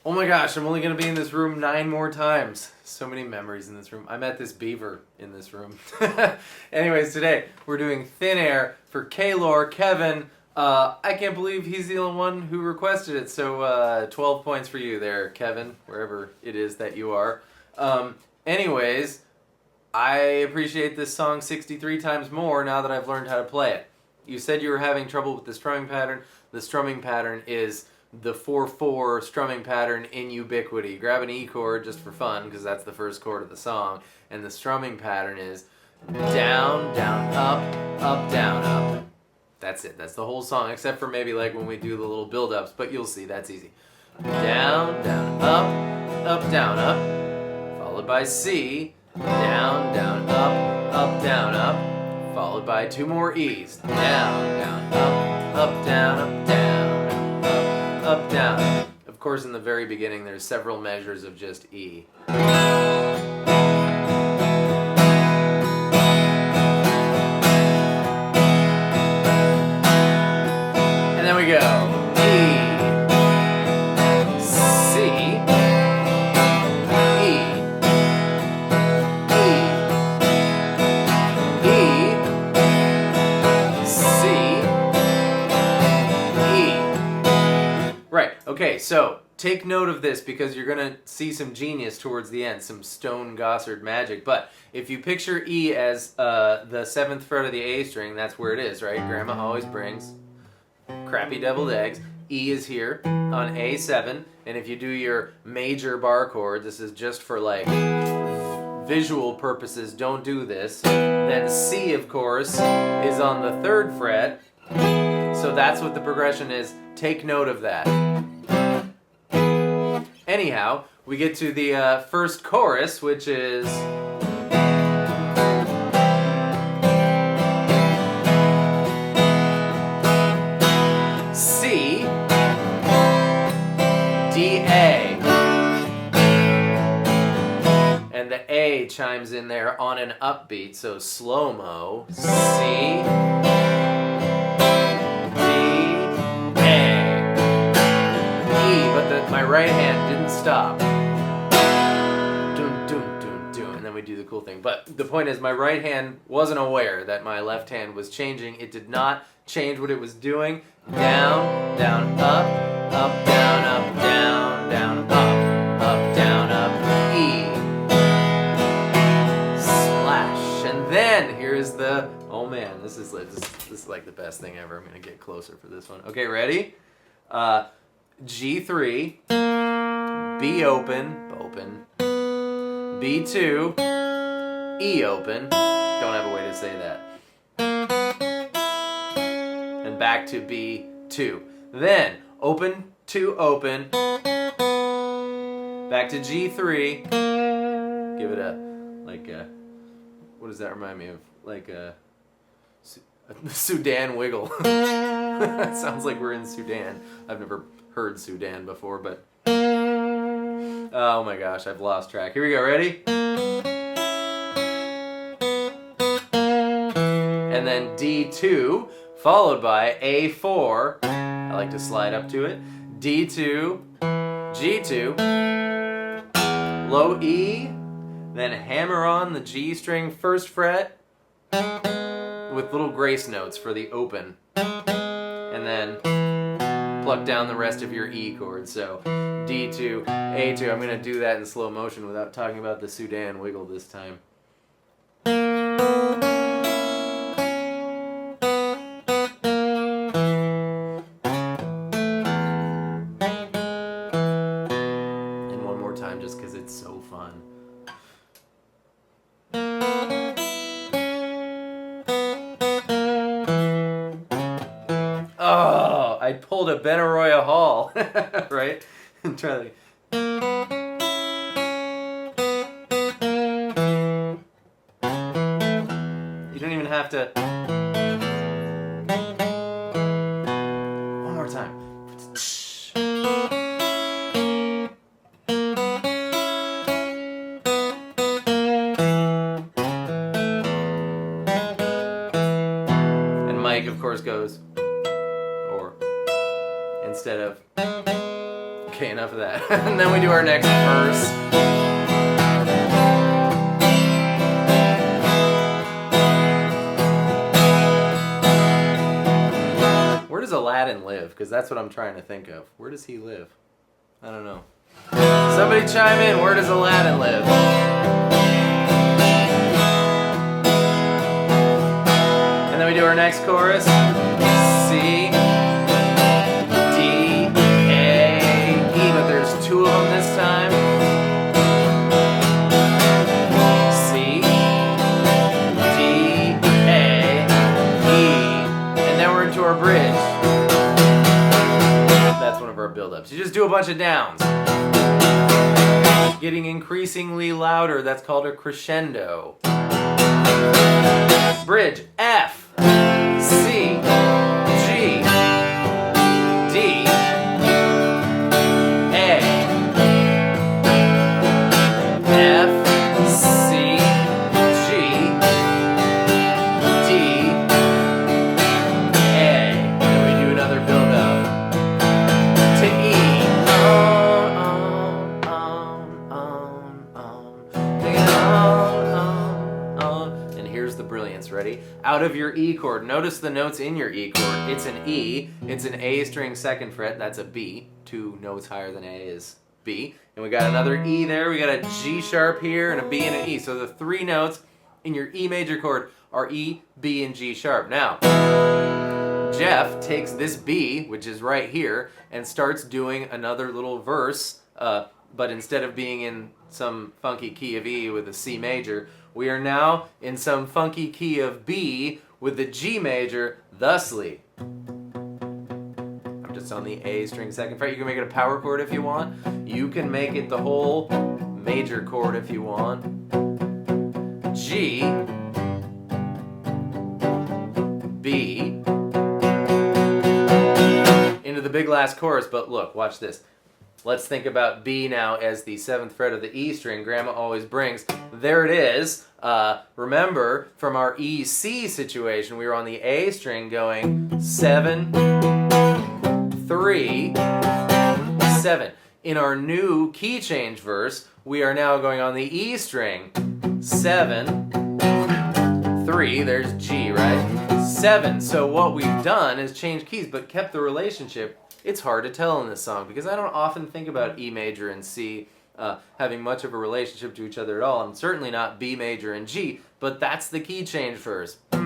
Oh my gosh, I'm only going to be in this room 9 more times. So many memories in this room. I met this beaver in this room. Anyways, today we're doing Thin Air for Kaylor, Kevin. I can't believe he's the only one who requested it, so 12 points for you there, Kevin, wherever it is that you are. Anyways, I appreciate this song 63 times more now that I've learned how to play it. You said you were having trouble with the strumming pattern. The strumming pattern is the 4/4 strumming pattern in Ubiquity. Grab an E chord just for fun, because that's the first chord of the song, and the strumming pattern is down, down, up, down, up. That's it. That's the whole song, except for maybe like when we do the little build-ups, but you'll see, that's easy. Down, down, up, down, up, followed by C, down, down, up, down, up, followed by 2 more E's. Down, down, up, down, up, down, up, down. Of course, in the very beginning, there's several measures of just E. And then we go E, C, E, E, E, C, E. Right, okay, so take note of this because you're going to see some genius towards the end, some Stone Gossard magic. But if you picture E as the 7th fret of the A string, that's where it is, right? Grandma always brings crappy deviled eggs. E is here on A7, and if you do your major bar chord, this is just for like visual purposes, don't do this. Then C, of course, is on the 3rd fret, so that's what the progression is. Take note of that. Anyhow, we get to the first chorus, which is C, D, A. And the A chimes in there on an upbeat, so slow-mo. C, my right hand didn't stop. Dun, dun, dun, dun. And then we do the cool thing. But the point is, my right hand wasn't aware that my left hand was changing. It did not change what it was doing. Down, down, up, down, down, down, up, down, up, E. Splash. And then here's the, oh man, this is like the best thing ever. I'm going to get closer for this one. Okay, ready? G3, B open, B2, E open, don't have a way to say that, and back to B2, then open, 2 open, back to G3, give it a, like a, what does that remind me of, like a Sudan wiggle. It sounds like we're in Sudan. I've never heard Sudan before, but oh my gosh, I've lost track. Here we go, ready? And then D2, followed by A4. I like to slide up to it. D2, G2, low E, then hammer on the G string 1st fret with little grace notes for the open. And then pluck down the rest of your E chords. So D2, A2. I'm going to do that in slow motion without talking about the Sudan wiggle this time. And one more time just because it's so fun. Oh, I pulled a Benaroya Hall, right? And try to. You don't even have to. One more time. And Mike, of course, goes, or instead of Okay, enough of that. And then we do our next verse. Where does Aladdin live? Because that's what I'm trying to think of. Where does he live? I don't know. Somebody chime in. Where does Aladdin live? And then we do our next chorus. C, D, A, E. But there's two of them this time. C, D, A, E. And then we're into our bridge. That's one of our build-ups. You just do a bunch of downs. Getting increasingly louder. That's called a crescendo. Bridge. F, C, G, D, A. F, C, G, D, A. And we do another build-up to E. And here's the brilliance. Ready? Out of your E chord. Notice the notes in your E chord. It's an E. It's an A string second fret. That's a B. 2 notes higher than A is B. And we got another E there. We got a G sharp here and a B and an E. So the 3 notes in your E major chord are E, B, and G sharp. Now, Jeff takes this B, which is right here, and starts doing another little verse, but instead of being in some funky key of E with a C major, we are now in some funky key of B with the G major, thusly. I'm just on the A string second fret. You can make it a power chord if you want. You can make it the whole major chord if you want. G, B, into the big last chorus, but look, watch this. Let's think about B now as the 7th fret of the E string Grandma always brings. There it is. Remember, from our E-C situation, we were on the A string going 7, 3, 7. In our new key change verse, we are now going on the E string. 7, 3, there's G, right? 7. So what we've done is change keys, but kept the relationship. It's hard to tell in this song because I don't often think about E major and C having much of a relationship to each other at all, and certainly not B major and G, but that's the key change verse. And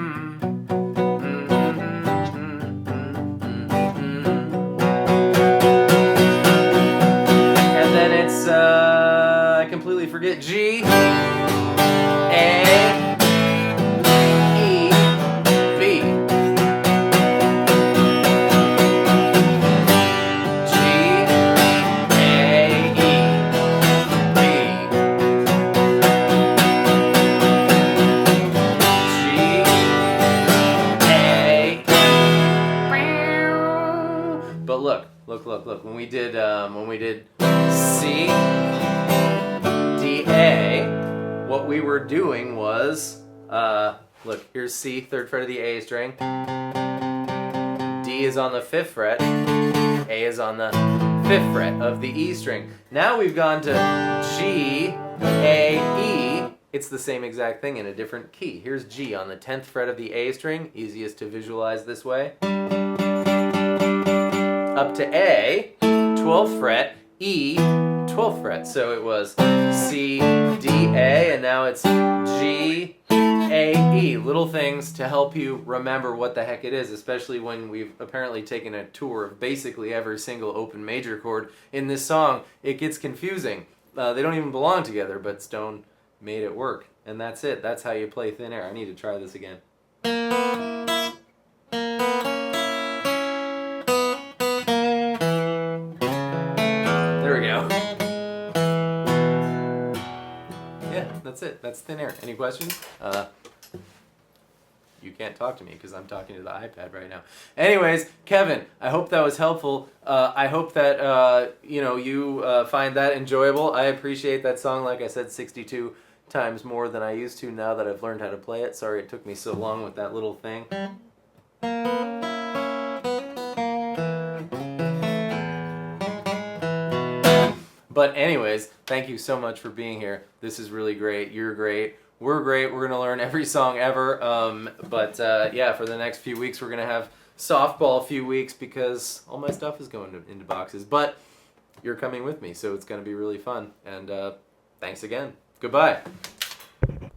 then it's, I completely forget, G, A, E, B. But look. When we did C, D, A, what we were doing was, look, here's C, 3rd fret of the A string. D is on the 5th fret. A is on the 5th fret of the E string. Now we've gone to G, A, E. It's the same exact thing in a different key. Here's G on the 10th fret of the A string. Easiest to visualize this way. Up to A, 12th fret, E, 12th fret. So it was C, D, A, and now it's G, A, E. Little things to help you remember what the heck it is, especially when we've apparently taken a tour of basically every single open major chord in this song. It gets confusing. They don't even belong together, but Stone made it work. And that's it. That's how you play Thin Air. I need to try this again. There we go. Yeah, that's it. That's Thin Air. Any questions? You can't talk to me because I'm talking to the iPad right now. Anyways, Kevin, I hope that was helpful. I hope that you find that enjoyable. I appreciate that song, like I said, 62 times more than I used to now that I've learned how to play it. Sorry it took me so long with that little thing. But anyways, thank you so much for being here. This is really great. You're great. We're great. We're going to learn every song ever. Yeah, for the next few weeks, we're going to have softball a few weeks because all my stuff is going into boxes. But you're coming with me, so it's going to be really fun. And thanks again. Goodbye.